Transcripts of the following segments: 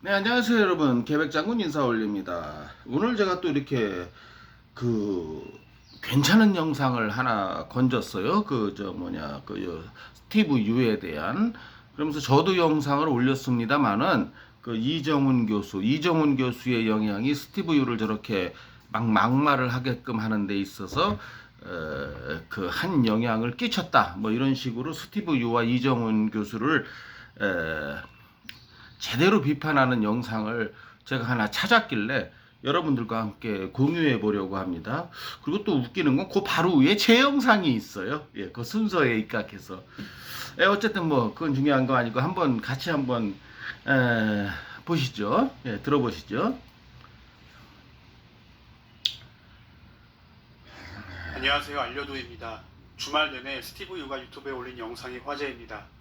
네, 안녕하세요, 여러분. 계백장군 인사 올립니다. 오늘 제가 또 이렇게 그 괜찮은 영상을 하나 건졌어요. 스티브 유에 대한. 그러면서 저도 영상을 올렸습니다만은 이정훈 교수의 영향이 스티브 유를 저렇게 막 막말을 하게끔 하는 데 있어서 그 한 영향을 끼쳤다. 뭐 이런 식으로 스티브 유와 이정훈 교수를 제대로 비판하는 영상을 제가 하나 찾았길래 여러분들과 함께 공유해 보려고 합니다. 그리고 또 웃기는 건 그 바로 위에 제 영상이 있어요. 예, 그 순서에 입각해서. 어쨌든 뭐 그건 중요한 거 아니고 같이 한번 보시죠. 예, 들어보시죠. 안녕하세요, 알려도입니다. 주말 내내 스티브 유가 유튜브에 올린 영상이 화제입니다.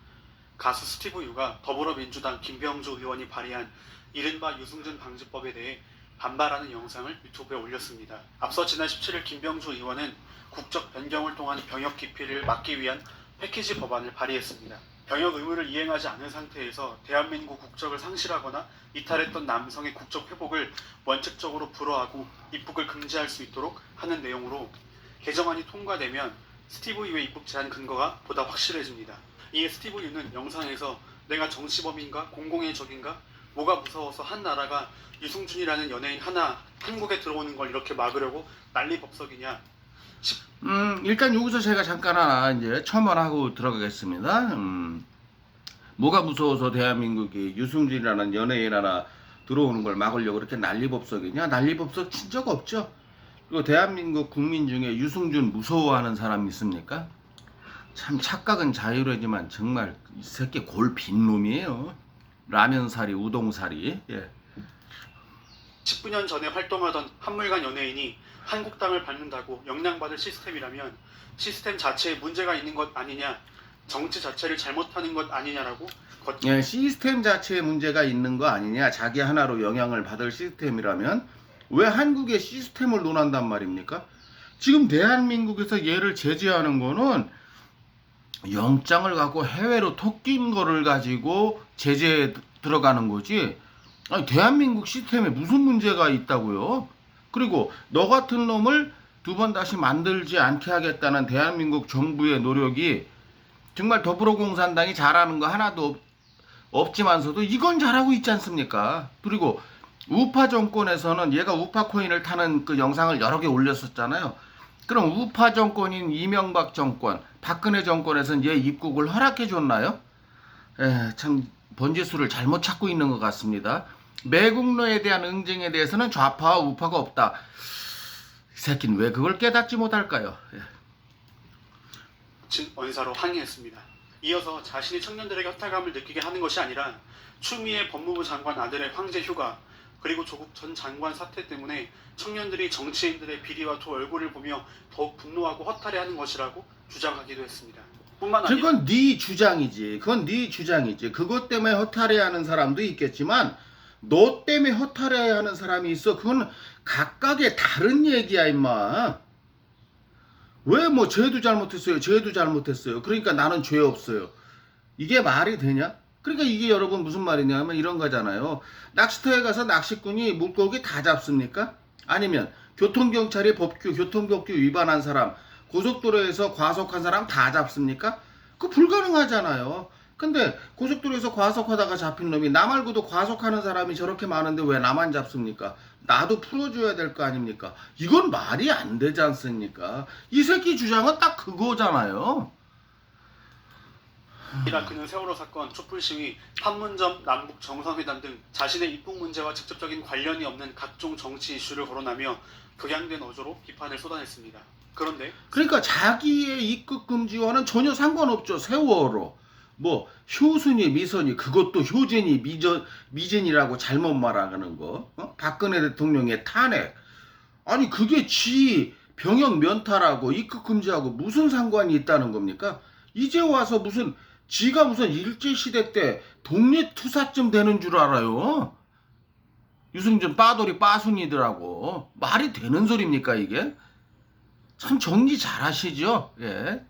가수 스티브 유가 더불어민주당 김병주 의원이 발의한 이른바 유승준 방지법에 대해 반발하는 영상을 유튜브에 올렸습니다. 앞서 지난 17일 김병주 의원은 국적 변경을 통한 병역 기피를 막기 위한 패키지 법안을 발의했습니다. 병역 의무를 이행하지 않은 상태에서 대한민국 국적을 상실하거나 이탈했던 남성의 국적 회복을 원칙적으로 불허하고 입국을 금지할 수 있도록 하는 내용으로 개정안이 통과되면 스티브 유의 입국 제한 근거가 보다 확실해집니다. 이에 스티브 유는 영상에서 내가 정치범인가 공공의 적인가 뭐가 무서워서 한 나라가 유승준이라는 연예인 하나 한국에 들어오는 걸 이렇게 막으려고 난리법석이냐. 일단 여기서 제가 잠깐 하나 이제 첨언하고 들어가겠습니다. 뭐가 무서워서 대한민국이 유승준이라는 연예인 하나 들어오는 걸 막으려고 그렇게 난리법석이냐? 난리법석 친 적 없죠. 그리고 대한민국 국민 중에 유승준 무서워하는 사람 있습니까? 참 착각은 자유로지만 정말 이 새끼 골빈 놈이에요. 라면사리, 우동사리. 예. 19년 전에 활동하던 한물간 연예인이 한국 땅을 밟는다고 영향받을 시스템이라면 시스템 자체에 문제가 있는 것 아니냐, 정치 자체를 잘못하는 것 아니냐라고 예, 시스템 자체에 문제가 있는 거 아니냐. 자기 하나로 영향을 받을 시스템이라면 왜 한국의 시스템을 논한단 말입니까? 지금 대한민국에서 얘를 제재하는 거는 영장을 갖고 해외로 토낀 거를 가지고 제재에 들어가는 거지. 아니, 대한민국 시스템에 무슨 문제가 있다고요? 그리고 너 같은 놈을 두 번 다시 만들지 않게 하겠다는 대한민국 정부의 노력이 정말 더불어공산당이 잘하는 거 하나도 없지만서도 이건 잘하고 있지 않습니까? 그리고 우파 정권에서는 얘가 우파 코인을 타는 그 영상을 여러 개 올렸었잖아요. 그럼 우파 정권인 이명박 정권, 박근혜 정권에서는 얘 입국을 허락해 줬나요? 참 번지수를 잘못 찾고 있는 것 같습니다. 매국노에 대한 응징에 대해서는 좌파와 우파가 없다. 이 새끼는 왜 그걸 깨닫지 못할까요? 언사로 항의했습니다. 이어서 자신이 청년들에게 허탈감을 느끼게 하는 것이 아니라 추미애 법무부 장관 아들의 황제 휴가 그리고 조국 전 장관 사태 때문에 청년들이 정치인들의 비리와 두 얼굴을 보며 더욱 분노하고 허탈해하는 것이라고 주장하기도 했습니다. 뿐만 아니라 그건 네 주장이지. 그건 네 주장이지. 그것 때문에 허탈해하는 사람도 있겠지만 너 때문에 허탈해하는 사람이 있어. 그건 각각의 다른 얘기야, 임마. 왜 뭐 쟤도 잘못했어요. 쟤도 잘못했어요. 그러니까 나는 죄 없어요. 이게 말이 되냐? 그러니까 이게 여러분 무슨 말이냐면 이런 거잖아요. 낚시터에 가서 낚시꾼이 물고기 다 잡습니까? 아니면 교통경찰이 교통법규 위반한 사람, 고속도로에서 과속한 사람 다 잡습니까? 그거 불가능하잖아요. 근데 고속도로에서 과속하다가 잡힌 놈이 나 말고도 과속하는 사람이 저렇게 많은데 왜 나만 잡습니까? 나도 풀어줘야 될 거 아닙니까? 이건 말이 안 되지 않습니까? 이 새끼 주장은 딱 그거잖아요. 그는 세월호 사건, 촛불 시위, 판문점, 남북 정상회담 등 자신의 입국 문제와 직접적인 관련이 없는 각종 정치 이슈를 거론하며 극양된 어조로 비판을 쏟아냈습니다. 그런데 그러니까 자기의 입국 금지와는 전혀 상관없죠. 세월호. 뭐 효순이 미선이 그것도 효진이 미진이라고 잘못 말하는 거. 박근혜 대통령의 탄핵. 아니 그게 지 병역 면탈하고 입국 금지하고 무슨 상관이 있다는 겁니까? 이제 와서 지가 무슨 일제시대 때 독립투사쯤 되는 줄 알아요. 유승준 빠돌이 빠순이더라고. 말이 되는 소리입니까 이게? 참 정리 잘 하시죠. 예.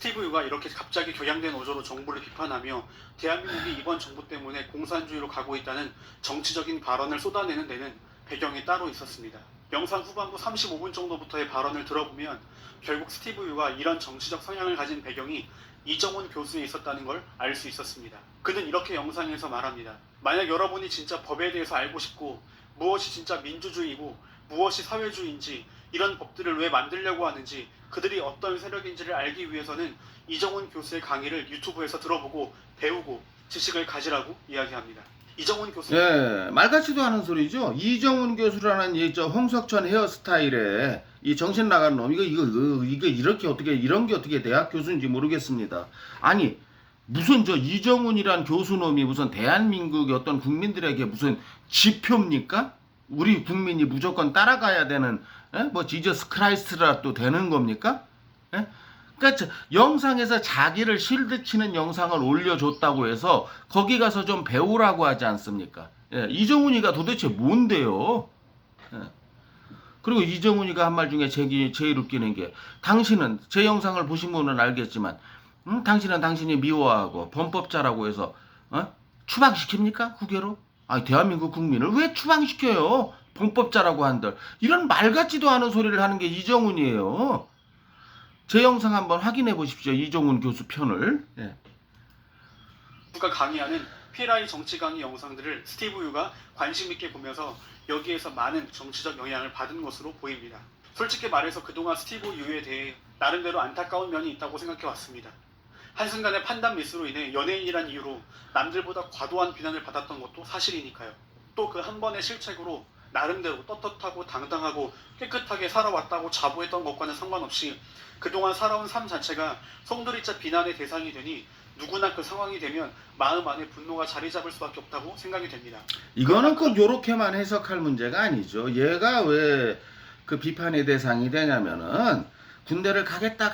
스티브 유가 이렇게 갑자기 격양된 어조로 정부를 비판하며 대한민국이 이번 정부 때문에 공산주의로 가고 있다는 정치적인 발언을 쏟아내는 데는 배경이 따로 있었습니다. 영상 후반부 35분 정도부터의 발언을 들어보면 결국 스티브 유가 이런 정치적 성향을 가진 배경이 이정훈 교수에 있었다는 걸 알 수 있었습니다. 그는 이렇게 영상에서 말합니다. 만약 여러분이 진짜 법에 대해서 알고 싶고 무엇이 진짜 민주주의고 무엇이 사회주의인지 이런 법들을 왜 만들려고 하는지 그들이 어떤 세력인지를 알기 위해서는 이정훈 교수의 강의를 유튜브에서 들어보고 배우고 지식을 가지라고 이야기합니다. 이정훈 교수 예, 말같지도 않은 소리죠. 이정훈 교수라는 저 홍석천 헤어스타일에 이 정신 나간 놈 이거 이렇게 어떻게 이런 게 어떻게 대학 교수인지 모르겠습니다. 아니 무슨 저 이정훈이란 교수놈이 무슨 대한민국의 어떤 국민들에게 무슨 지표입니까? 우리 국민이 무조건 따라가야 되는 뭐 지저스 크라이스트라도 되는 겁니까? 예? 그러니까 영상에서 자기를 실드치는 영상을 올려줬다고 해서 거기 가서 좀 배우라고 하지 않습니까? 예, 이정훈이가 도대체 뭔데요? 예. 그리고 이정훈이가 한 말 중에 제일 웃기는 게 당신은 제 영상을 보신 분은 알겠지만 당신은 당신이 미워하고 범법자라고 해서 추방시킵니까? 후계로? 아니 대한민국 국민을 왜 추방시켜요? 범법자라고 한들 이런 말 같지도 않은 소리를 하는 게 이정훈이에요. 제 영상 한번 확인해 보십시오. 이정훈 교수 편을. 예. 가 강의하는 피라이 정치 강의 영상들을 스티브 유가 관심 있게 보면서 여기에서 많은 정치적 영향을 받은 것으로 보입니다. 솔직히 말해서 그동안 스티브 유에 대해 나름대로 안타까운 면이 있다고 생각해 왔습니다. 한순간의 판단 미스로 인해 연예인이란 이유로 남들보다 과도한 비난을 받았던 것도 사실이니까요. 또 그 한 번의 실책으로 나름대로 떳떳하고 당당하고 깨끗하게 살아왔다고 자부했던 것과는 상관없이 그동안 살아온 삶 자체가 송두리째 비난의 대상이 되니 누구나 그 상황이 되면 마음 안에 분노가 자리 잡을 수밖에 없다고 생각이 됩니다. 이거는 꼭 요렇게만 해석할 문제가 아니죠. 얘가 왜 그 비판의 대상이 되냐면은 군대를 가겠다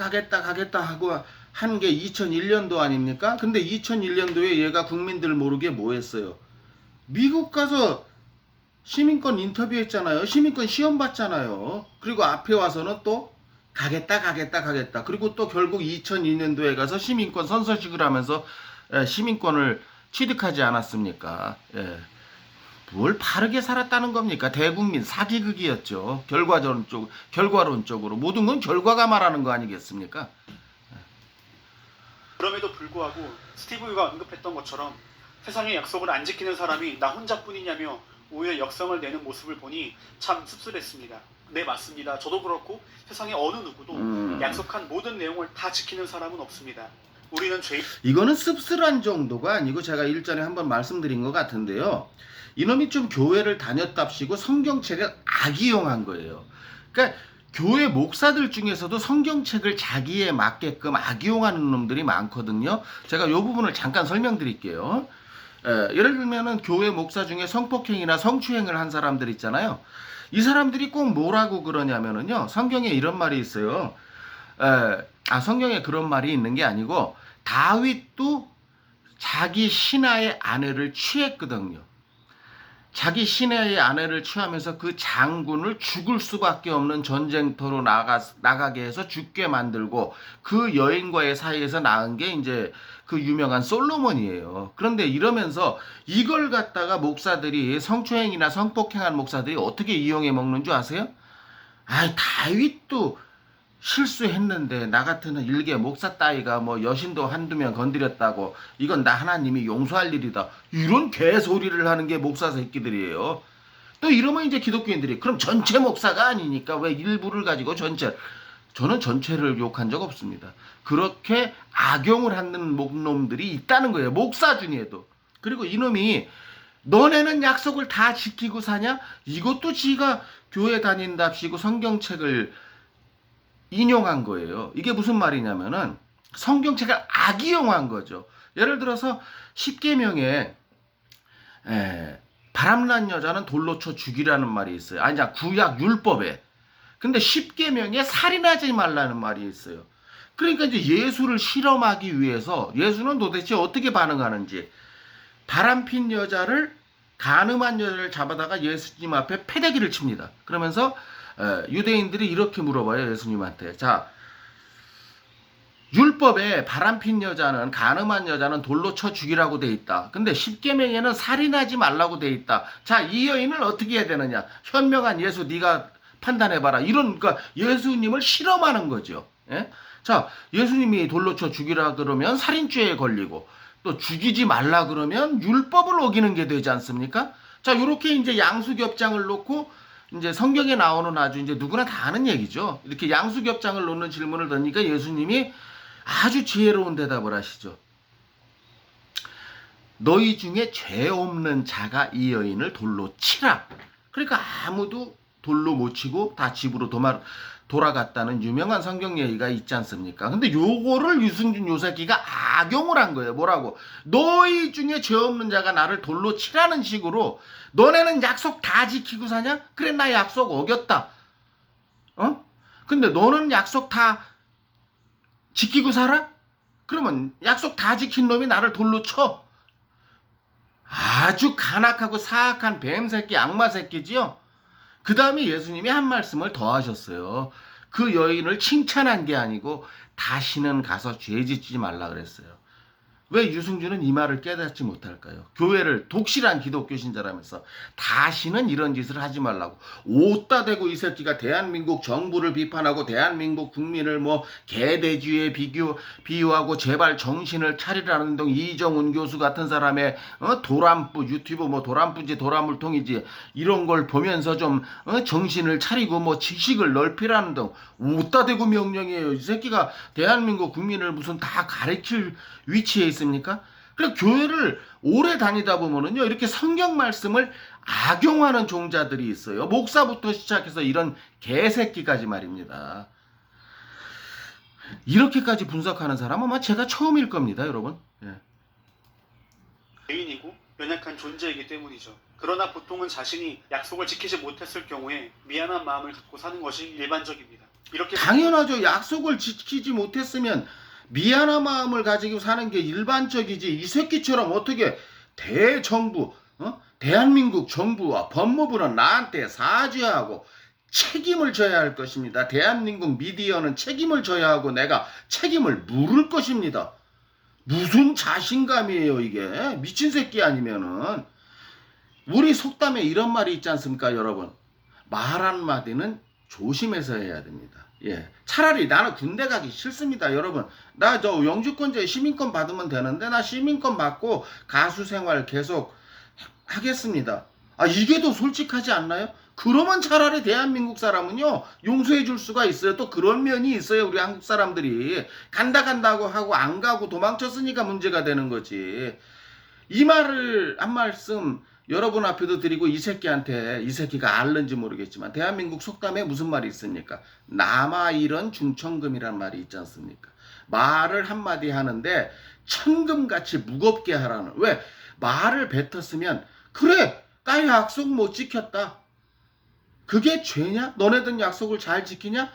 하고 한 게 2001년도 아닙니까? 근데 2001년도에 얘가 국민들 모르게 뭐 했어요? 미국 가서 시민권 인터뷰했잖아요. 시민권 시험 봤잖아요. 그리고 앞에 와서는 또 가겠다. 그리고 또 결국 2002년도에 가서 시민권 선서식을 하면서 시민권을 취득하지 않았습니까? 예. 뭘 바르게 살았다는 겁니까? 대국민 사기극이었죠. 결과론적으로 모든 건 결과가 말하는 거 아니겠습니까? 그럼에도 불구하고 스티브 유가 언급했던 것처럼 세상의 약속을 안 지키는 사람이 나 혼자뿐이냐며 오히려 역성을 내는 모습을 보니 참 씁쓸했습니다. 네, 맞습니다. 저도 그렇고 세상의 어느 누구도 약속한 모든 내용을 다 지키는 사람은 없습니다. 우리는 이거는 씁쓸한 정도가 아니고 제가 일전에 한번 말씀드린 것 같은데요. 이놈이 좀 교회를 다녔답시고 성경책을 악이용한 거예요. 그러니까 교회 목사들 중에서도 성경책을 자기에 맞게끔 악이용하는 놈들이 많거든요. 제가 이 부분을 잠깐 설명드릴게요. 예를 들면은 교회 목사 중에 성폭행이나 성추행을 한 사람들 있잖아요. 이 사람들이 꼭 뭐라고 그러냐면은요. 성경에 이런 말이 있어요. 성경에 그런 말이 있는 게 아니고 다윗도 자기 신하의 아내를 취했거든요. 자기 신하의 아내를 취하면서 그 장군을 죽을 수밖에 없는 전쟁터로 나가게 해서 죽게 만들고 그 여인과의 사이에서 낳은 게 이제 그 유명한 솔로몬이에요. 그런데 이러면서 이걸 갖다가 목사들이 성추행이나 성폭행한 목사들이 어떻게 이용해 먹는 줄 아세요? 다윗도 실수했는데 나 같은 일개 목사 따위가 뭐 여신도 한두 명 건드렸다고 이건 나 하나님이 용서할 일이다. 이런 개소리를 하는 게 목사 새끼들이에요. 또 이러면 이제 기독교인들이 그럼 전체 목사가 아니니까 왜 일부를 가지고 저는 전체를 욕한 적 없습니다. 그렇게 악용을 하는 놈들이 있다는 거예요. 목사 중에도. 그리고 이놈이 너네는 약속을 다 지키고 사냐? 이것도 지가 교회 다닌답시고 성경책을 인용한 거예요. 이게 무슨 말이냐면은 성경책을 악이용한 거죠. 예를 들어서 10계명에 바람난 여자는 돌로 쳐 죽이라는 말이 있어요. 아니야, 구약 율법에. 근데 10계명에 살인하지 말라는 말이 있어요. 그러니까 이제 예수를 실험하기 위해서 예수는 도대체 어떻게 반응하는지 바람핀 여자를 간음한 여자를 잡아다가 예수님 앞에 패대기를 칩니다. 그러면서 유대인들이 이렇게 물어봐요. 예수님한테. 자, 율법에 바람핀 여자는 간음한 여자는 돌로 쳐 죽이라고 돼 있다. 근데 십계명에는 살인하지 말라고 돼 있다. 자, 이 여인을 어떻게 해야 되느냐? 현명한 예수 네가 판단해봐라. 이런 그러니까 예수님을 실험하는 거죠. 예? 자, 예수님이 돌로 쳐 죽이라 그러면 살인죄에 걸리고 또 죽이지 말라 그러면 율법을 어기는 게 되지 않습니까? 자, 요렇게 이제 양수겹장을 놓고 이제 성경에 나오는 아주 이제 누구나 다 아는 얘기죠. 이렇게 양수겹장을 놓는 질문을 던지니까 예수님이 아주 지혜로운 대답을 하시죠. 너희 중에 죄 없는 자가 이 여인을 돌로 치라. 그러니까 아무도 돌로 못 치고 다 집으로 돌아갔다는 유명한 성경 얘기가 있지 않습니까? 근데 요거를 유승준 요새끼가 악용을 한 거예요. 뭐라고? 너희 중에 죄 없는 자가 나를 돌로 치라는 식으로 너네는 약속 다 지키고 사냐? 그래, 나 약속 어겼다. 어? 근데 너는 약속 다 지키고 살아? 그러면 약속 다 지킨 놈이 나를 돌로 쳐. 아주 간악하고 사악한 뱀새끼, 악마새끼지요. 그 다음에 예수님이 한 말씀을 더 하셨어요. 그 여인을 칭찬한 게 아니고 다시는 가서 죄 짓지 말라 그랬어요. 왜 유승준은 이 말을 깨닫지 못할까요? 교회를 독실한 기독교 신자라면서 다시는 이런 짓을 하지 말라고. 옷다 대고 이 새끼가 대한민국 정부를 비판하고 대한민국 국민을 뭐 개돼지에 비유하고 제발 정신을 차리라는 등 이정훈 교수 같은 사람의 도람뿌 유튜브 뭐 도람뿌지 도라물통이지 이런 걸 보면서 좀 정신을 차리고 뭐 지식을 넓히라는 등 옷다 대고 명령이에요. 이 새끼가 대한민국 국민을 무슨 다 가르칠 위치에 있습니까? 그래서 교회를 오래 다니다 보면은요, 이렇게 성경 말씀을 악용하는 종자들이 있어요. 목사부터 시작해서 이런 개새끼까지 말입니다. 이렇게까지 분석하는 사람은 아마 제가 처음일 겁니다, 여러분. 예. 죄인이고 연약한 존재이기 때문이죠. 그러나 보통은 자신이 약속을 지키지 못했을 경우에 미안한 마음을 갖고 사는 것이 일반적입니다. 이렇게 당연하죠. 약속을 지키지 못했으면 미안한 마음을 가지고 사는 게 일반적이지. 이 새끼처럼 어떻게 대정부, 대한민국 정부와 법무부는 나한테 사죄하고 책임을 져야 할 것입니다. 대한민국 미디어는 책임을 져야 하고 내가 책임을 물을 것입니다. 무슨 자신감이에요 이게. 미친 새끼 아니면은. 우리 속담에 이런 말이 있지 않습니까 여러분. 말 한마디는 조심해서 해야 됩니다. 예, 차라리 나는 군대 가기 싫습니다, 여러분. 나 저 영주권자에 시민권 받으면 되는데 나 시민권 받고 가수 생활 계속 하겠습니다. 아, 이게 더 솔직하지 않나요? 그러면 차라리 대한민국 사람은요 용서해 줄 수가 있어요. 또 그런 면이 있어요. 우리 한국 사람들이 간다고 하고 안 가고 도망쳤으니까 문제가 되는 거지. 이 말을 한 말씀 여러분 앞에도 드리고 이 새끼한테, 이 새끼가 알는지 모르겠지만 대한민국 속담에 무슨 말이 있습니까? 남아일은 중천금이란 말이 있지 않습니까? 말을 한마디 하는데 천금같이 무겁게 하라는. 왜? 말을 뱉었으면 그래 나 약속 못 지켰다. 그게 죄냐? 너네들 약속을 잘 지키냐?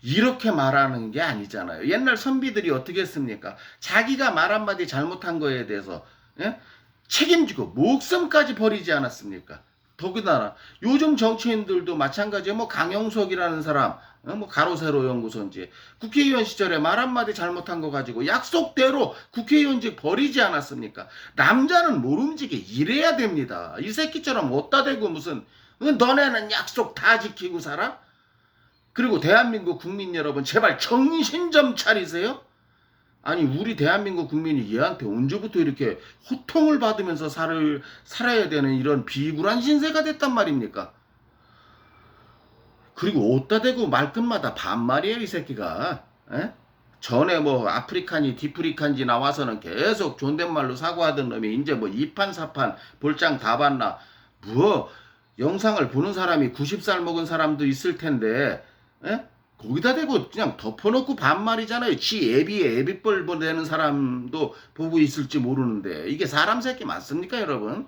이렇게 말하는 게 아니잖아요. 옛날 선비들이 어떻게 했습니까? 자기가 말 한마디 잘못한 거에 대해서 책임지고 목숨까지 버리지 않았습니까? 더군다나 요즘 정치인들도 마찬가지예요. 뭐 강영석이라는 사람, 뭐 가로세로 연구소인지 국회의원 시절에 말 한마디 잘못한 거 가지고 약속대로 국회의원직 버리지 않았습니까? 남자는 모름지기 이래야 됩니다. 이 새끼처럼 어따 대고 무슨 너네는 약속 다 지키고 살아? 그리고 대한민국 국민 여러분 제발 정신 좀 차리세요. 아니 우리 대한민국 국민이 얘한테 언제부터 이렇게 호통을 받으면서 살아야 되는 이런 비굴한 신세가 됐단 말입니까? 그리고 어따 대고 말끝마다 반말이에요 이 새끼가. 에? 전에 뭐 아프리칸이 디프리칸지 나와서는 계속 존댓말로 사과하던 놈이 이제 뭐 2판 4판 볼장 다 봤나. 뭐 영상을 보는 사람이 90살 먹은 사람도 있을 텐데 거기다 대고 그냥 덮어놓고 반말이잖아요. 지 애비에 애비뻘 보내는 사람도 보고 있을지 모르는데 이게 사람 새끼 맞습니까 여러분?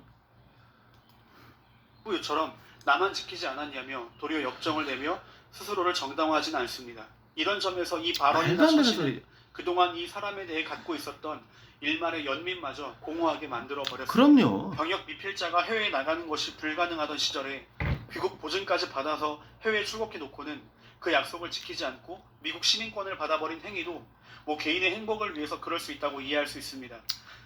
후유처럼 나만 지키지 않았냐며 도리어 역정을 내며 스스로를 정당화하진 않습니다. 이런 점에서 이 발언이나 처신은 그동안 이 사람에 대해 갖고 있었던 일말의 연민마저 공허하게 만들어버렸습니다. 그럼요. 병역 미필자가 해외에 나가는 것이 불가능하던 시절에 귀국 보증까지 받아서 해외에 출국해 놓고는 그 약속을 지키지 않고 미국 시민권을 받아버린 행위도 뭐 개인의 행복을 위해서 그럴 수 있다고 이해할 수 있습니다.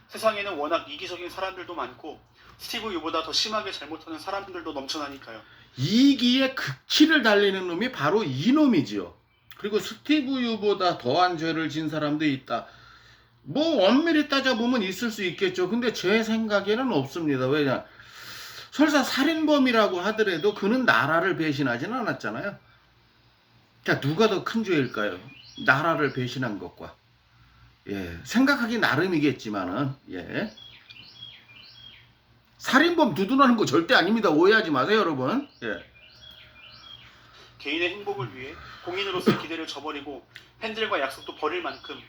세상에는 워낙 이기적인 사람들도 많고 스티브 유보다 더 심하게 잘못하는 사람들도 넘쳐나니까요. 이기의 극치를 달리는 놈이 바로 이놈이지요. 그리고 스티브 유보다 더한 죄를 진 사람도 있다. 뭐 엄밀히 따져보면 있을 수 있겠죠. 근데 제 생각에는 없습니다. 왜냐? 설사 살인범이라고 하더라도 그는 나라를 배신하지는 않았잖아요. 자, 누가 더 큰 죄일까요? 나라를 배신한 것과. 예, 생각하기 나름이겠지만은, 예. 살인범 두둔하는 거 절대 아닙니다. 오해하지 마세요, 여러분. 예. 개인의 행복을 위해 공인으로서의 기대를 저버리고 팬들과 약속도 버릴 만큼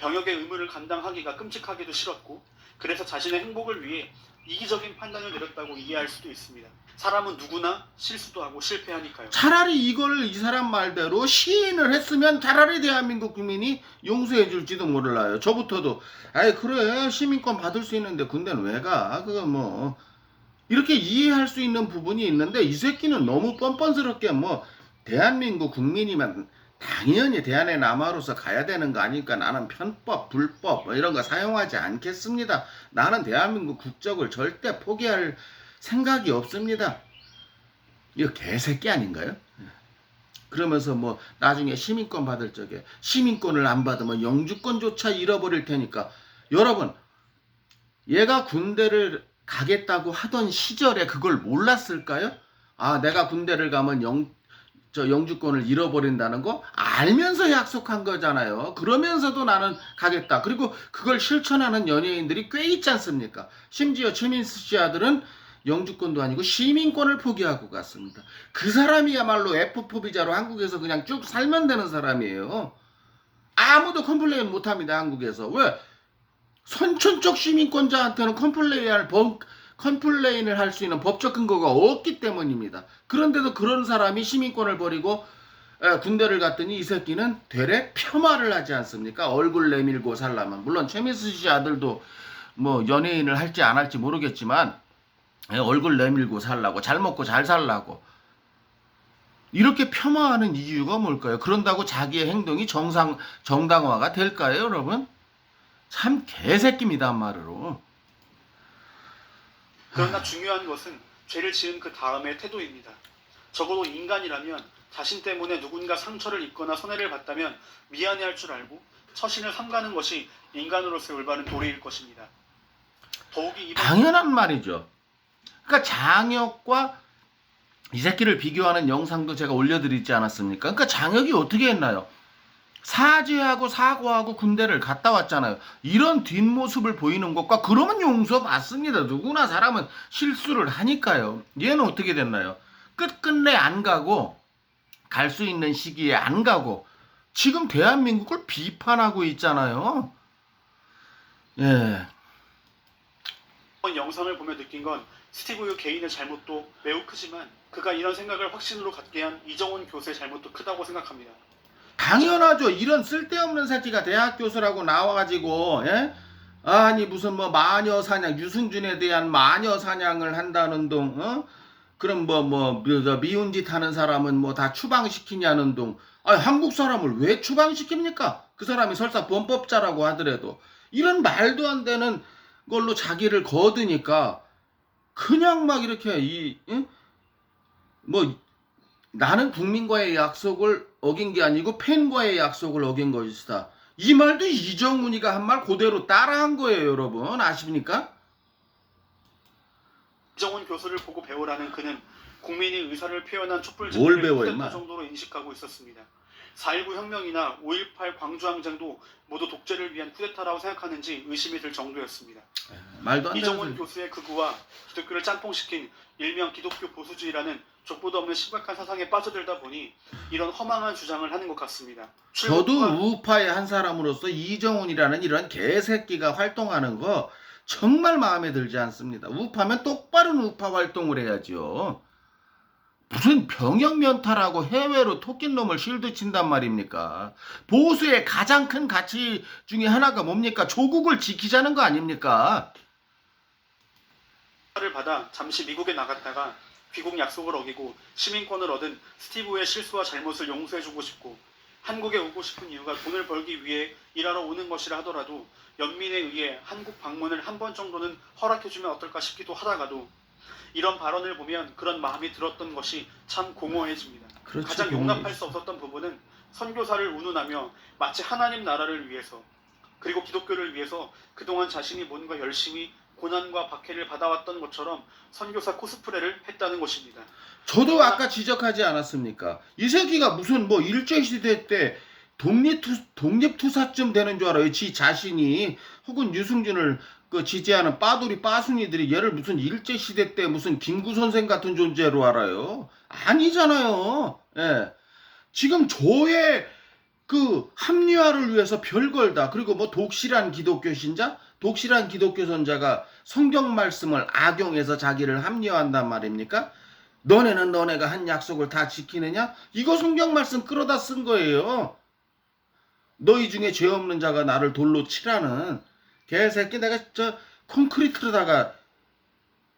병역의 의무를 감당하기가 끔찍하게도 싫었고 그래서 자신의 행복을 위해 이기적인 판단을 내렸다고 이해할 수도 있습니다. 사람은 누구나 실수도 하고 실패하니까요. 차라리 이걸 이 사람 말대로 시인을 했으면 차라리 대한민국 국민이 용서해 줄지도 몰라요. 저부터도 아이 그래 시민권 받을 수 있는데 군대는 왜 가? 그거 뭐 이렇게 이해할 수 있는 부분이 있는데 이 새끼는 너무 뻔뻔스럽게 뭐 대한민국 국민이면 당연히 대한의 남아로서 가야 되는 거 아니니까 나는 편법, 불법 뭐 이런 거 사용하지 않겠습니다. 나는 대한민국 국적을 절대 포기할 생각이 없습니다. 이거 개새끼 아닌가요? 그러면서 뭐 나중에 시민권 받을 적에 시민권을 안 받으면 영주권조차 잃어버릴 테니까 여러분 얘가 군대를 가겠다고 하던 시절에 그걸 몰랐을까요? 아 내가 군대를 가면 영주권을 잃어버린다는 거 알면서 약속한 거잖아요. 그러면서도 나는 가겠다. 그리고 그걸 실천하는 연예인들이 꽤 있지 않습니까? 심지어 최민수 씨 아들은 영주권도 아니고 시민권을 포기하고 갔습니다. 그 사람이야말로 F4비자로 한국에서 그냥 쭉 살면 되는 사람이에요. 아무도 컴플레인 못합니다. 한국에서. 왜? 선천적 시민권자한테는 컴플레인을 할 수 있는 법적 근거가 없기 때문입니다. 그런데도 그런 사람이 시민권을 버리고 군대를 갔더니 이 새끼는 되레 폄하를 하지 않습니까? 얼굴 내밀고 살라면. 물론 최민수 씨 아들도 뭐 연예인을 할지 안 할지 모르겠지만 얼굴 내밀고 살라고 잘 먹고 잘 살라고 이렇게 폄하하는 이유가 뭘까요? 그런다고 자기의 행동이 정당화가 될까요, 여러분? 참 개새끼입니다, 한마디로. 그러나 중요한 것은 죄를 지은 그 다음의 태도입니다. 적어도 인간이라면 자신 때문에 누군가 상처를 입거나 손해를 봤다면 미안해할 줄 알고 처신을 삼가는 것이 인간으로서의 올바른 도리일 것입니다. 더욱이 이번 당연한 말이죠. 그러니까 장혁과 이 새끼를 비교하는 영상도 제가 올려드리지 않았습니까? 그러니까 장혁이 어떻게 했나요? 사죄하고 사과하고 군대를 갔다 왔잖아요. 이런 뒷모습을 보이는 것과 그러면 용서받습니다. 누구나 사람은 실수를 하니까요. 얘는 어떻게 됐나요? 끝끝내 안 가고 갈 수 있는 시기에 안 가고 지금 대한민국을 비판하고 있잖아요. 예. 이번 영상을 보며 느낀 건 스티브 유 개인의 잘못도 매우 크지만 그가 이런 생각을 확신으로 갖게 한 이정훈 교수의 잘못도 크다고 생각합니다. 당연하죠. 이런 쓸데없는 새끼가 대학 교수라고 나와가지고 예? 아니 무슨 뭐 마녀 사냥 유승준에 대한 마녀 사냥을 한다는 둥 어? 그럼 뭐 미운 짓 하는 사람은 뭐 다 추방시키냐는 둥 아니 한국 사람을 왜 추방시킵니까? 그 사람이 설사 범법자라고 하더라도 이런 말도 안 되는 걸로 자기를 거두니까 그냥 막 이렇게 뭐 나는 국민과의 약속을 어긴 게 아니고 팬과의 약속을 어긴 것이다. 이 말도 이정훈이가 한 말 그대로 따라한 거예요, 여러분. 아십니까? 이정훈 교수를 보고 배우라는 그는 국민이 의사를 표현한 촛불 뭘 집회를 배워, 쿠데타 임마. 정도로 인식하고 있었습니다. 4.19 혁명이나 5.18 광주항쟁도 모두 독재를 위한 쿠데타라고 생각하는지 의심이 들 정도였습니다. 말도 안 되는 이정훈 소리. 교수의 극우와 기독교를 짬뽕시킨 일명 기독교 보수주의라는 족보도 없는 심각한 사상에 빠져들다 보니 이런 허망한 주장을 하는 것 같습니다. 저도 출국과 우파의 한 사람으로서 이정훈이라는 이런 개새끼가 활동하는 거 정말 마음에 들지 않습니다. 우파면 똑바른 우파 활동을 해야지요. 무슨 병역면탈하고 해외로 토끼놈을 실드 친단 말입니까? 보수의 가장 큰 가치 중에 하나가 뭡니까? 조국을 지키자는 거 아닙니까? 를 받아 잠시 미국에 나갔다가 귀국 약속을 어기고 시민권을 얻은 스티브의 실수와 잘못을 용서해주고 싶고 한국에 오고 싶은 이유가 돈을 벌기 위해 일하러 오는 것이라 하더라도 연민에 의해 한국 방문을 한 번 정도는 허락해주면 어떨까 싶기도 하다가도 이런 발언을 보면 그런 마음이 들었던 것이 참 공허해집니다. 그렇죠, 가장 용납할 수 없었던 부분은 선교사를 운운하며 마치 하나님 나라를 위해서 그리고 기독교를 위해서 그동안 자신이 뭔가 열심히 고난과 박해를 받아왔던 것처럼 선교사 코스프레를 했다는 것입니다. 저도 아까 지적하지 않았습니까? 이 새끼가 무슨 뭐 일제시대 때 독립투사쯤 되는 줄 알아요. 지 자신이 혹은 유승준을 그 지지하는 빠돌이 빠순이들이 얘를 무슨 일제시대 때 무슨 김구 선생 같은 존재로 알아요. 아니잖아요. 예. 지금 저의 그 합리화를 위해서 별걸 다, 그리고 뭐 독실한 기독교 신자, 독실한 기독교 선자가 성경 말씀을 악용해서 자기를 합리화한단 말입니까? 너네는 너네가 한 약속을 다 지키느냐? 이거 성경 말씀 끌어다 쓴 거예요. 너희 중에 죄 없는 자가 나를 돌로 치라는 개새끼, 내가 저 콘크리트로다가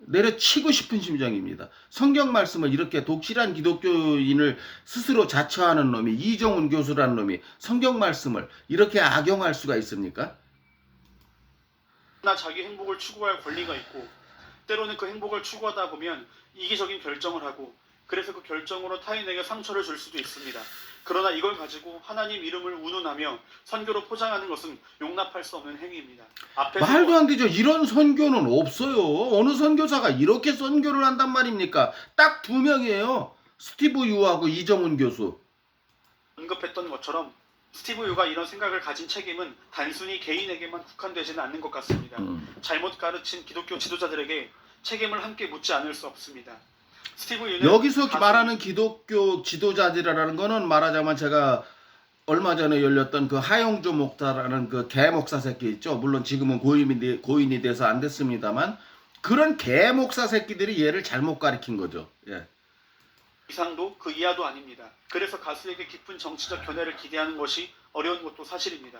내려치고 싶은 심정입니다. 성경 말씀을 이렇게 독실한 기독교인을 스스로 자처하는 놈이, 이정훈 교수라는 놈이 성경 말씀을 이렇게 악용할 수가 있습니까? 나 자기 행복을 추구할 권리가 있고 때로는 그 행복을 추구하다 보면 이기적인 결정을 하고 그래서 그 결정으로 타인에게 상처를 줄 수도 있습니다. 그러나 이걸 가지고 하나님 이름을 운운하며 선교로 포장하는 것은 용납할 수 없는 행위입니다. 말도 안 되죠. 이런 선교는 없어요. 어느 선교사가 이렇게 선교를 한단 말입니까? 딱 2명이에요. 스티브 유하고 이정훈 교수. 언급했던 것처럼 스티브 유가 이런 생각을 가진 책임은 단순히 개인에게만 국한되지는 않는 것 같습니다. 잘못 가르친 기독교 지도자들에게 책임을 함께 묻지 않을 수 없습니다. 스티브 유는 여기서 말하는 기독교 지도자들이라는 거는 말하자면 제가 얼마 전에 열렸던 그 하영조 목사라는 그 개목사 새끼 있죠. 물론 지금은 고인이 돼서 안 됐습니다만 그런 개목사 새끼들이 얘를 잘못 가르친 거죠. 예. 이상도 그 이하도 아닙니다. 그래서 가수에게 깊은 정치적 견해를 기대하는 것이 어려운 것도 사실입니다.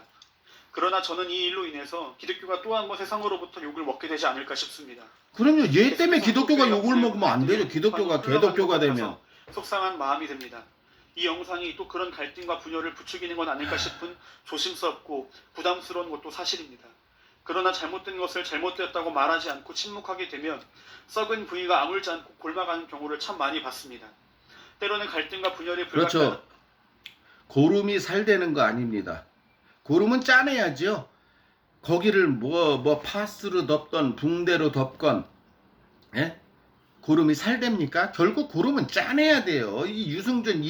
그러나 저는 이 일로 인해서 기독교가 또 한 번 세상으로부터 욕을 먹게 되지 않을까 싶습니다. 그럼요. 얘 때문에 기독교가 욕을 먹으면 안 되죠. 기독교가 개독교가 되면. 속상한 마음이 듭니다. 이 영상이 또 그런 갈등과 분열을 부추기는 건 아닐까 싶은 조심스럽고 부담스러운 것도 사실입니다. 그러나 잘못된 것을 잘못되었다고 말하지 않고 침묵하게 되면 썩은 부위가 아물지 않고 골마가는 경우를 참 많이 봤습니다. 때로는 갈등과 분열이 그렇죠. 고름이 살되는 거 아닙니다. 고름은 짜내야죠. 거기를 뭐 파스로 덮던 붕대로 덮건, 예? 고름이 살됩니까? 결국 고름은 짜내야 돼요. 이 유승준,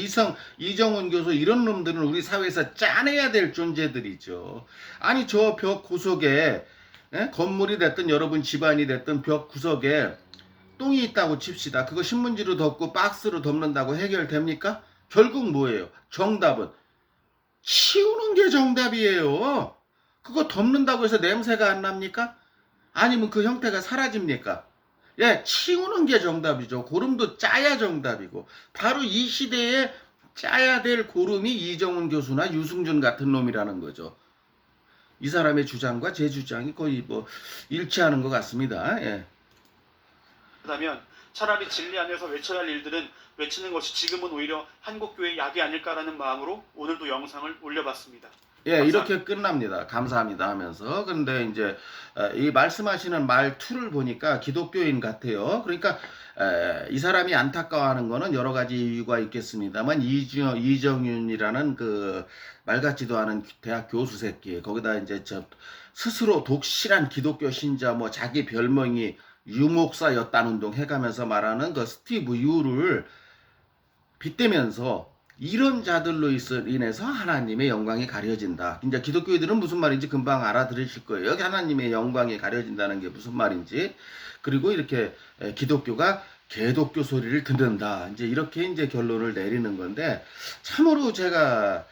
이정훈 교수 이런 놈들은 우리 사회에서 짜내야 될 존재들이죠. 아니 저 벽 구석에, 예? 건물이 됐든 여러분 집안이 됐든 벽 구석에 똥이 있다고 칩시다. 그거 신문지로 덮고 박스로 덮는다고 해결됩니까? 결국 뭐예요? 정답은 치우는 게 정답이에요. 그거 덮는다고 해서 냄새가 안 납니까? 아니면 그 형태가 사라집니까? 예, 치우는 게 정답이죠. 고름도 짜야 정답이고 바로 이 시대에 짜야 될 고름이 이정훈 교수나 유승준 같은 놈이라는 거죠. 이 사람의 주장과 제 주장이 거의 뭐 일치하는 것 같습니다. 예. 그렇다면 차라리 진리 안에서 외쳐야 할 일들은 외치는 것이 지금은 오히려 한국교회의 약이 아닐까라는 마음으로 오늘도 영상을 올려봤습니다. 예, 감사합니다. 이렇게 끝납니다. 감사합니다 하면서. 근데 이제 이 말씀하시는 말투를 보니까 기독교인 같아요. 그러니까 이 사람이 안타까워하는 거는 여러 가지 이유가 있겠습니다만 이정윤이라는 그 말 같지도 않은 대학 교수 새끼, 거기다 이제 저 스스로 독실한 기독교 신자, 뭐 자기 별명이 유목사였다는 둥 해가면서 말하는 그 스티브 유를 빗대면서 이런 자들로 인해서 하나님의 영광이 가려진다. 이제 기독교인들은 무슨 말인지 금방 알아들으실 거예요. 하나님의 영광이 가려진다는 게 무슨 말인지. 그리고 이렇게 기독교가 개독교 소리를 듣는다. 이제 이렇게 이제 결론을 내리는 건데, 참으로 제가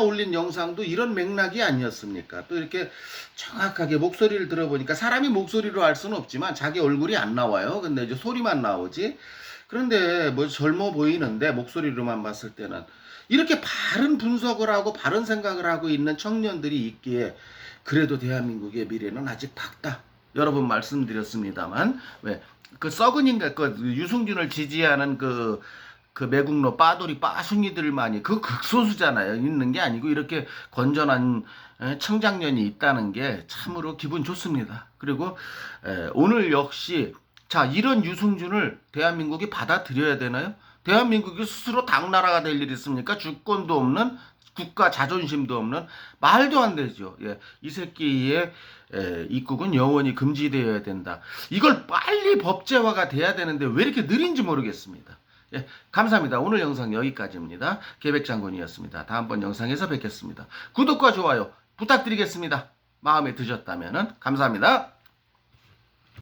올린 영상도 이런 맥락이 아니었습니까? 또 이렇게 정확하게 목소리를 들어보니까 사람이 목소리로 알 수는 없지만 자기 얼굴이 안 나와요. 근데 이제 소리만 나오지. 그런데 뭐 젊어 보이는데 목소리로만 봤을 때는 이렇게 바른 분석을 하고 바른 생각을 하고 있는 청년들이 있기에 그래도 대한민국의 미래는 아직 밝다. 여러 번 말씀드렸습니다만 왜 그 썩은 인간, 그 유승준을 지지하는 그 그 매국노 빠돌이 빠순이들만이 그 극소수잖아요. 있는 게 아니고 이렇게 건전한 청장년이 있다는 게 참으로 기분 좋습니다. 그리고 오늘 역시 자 이런 유승준을 대한민국이 받아들여야 되나요? 대한민국이 스스로 당나라가 될 일이 있습니까? 주권도 없는 국가 자존심도 없는 말도 안 되죠. 예, 이 새끼의 입국은 영원히 금지되어야 된다. 이걸 빨리 법제화가 돼야 되는데 왜 이렇게 느린지 모르겠습니다. 예, 감사합니다. 오늘 영상 여기까지입니다. 계백장군이었습니다. 다음번 영상에서 뵙겠습니다. 구독과 좋아요 부탁드리겠습니다. 마음에 드셨다면 감사합니다.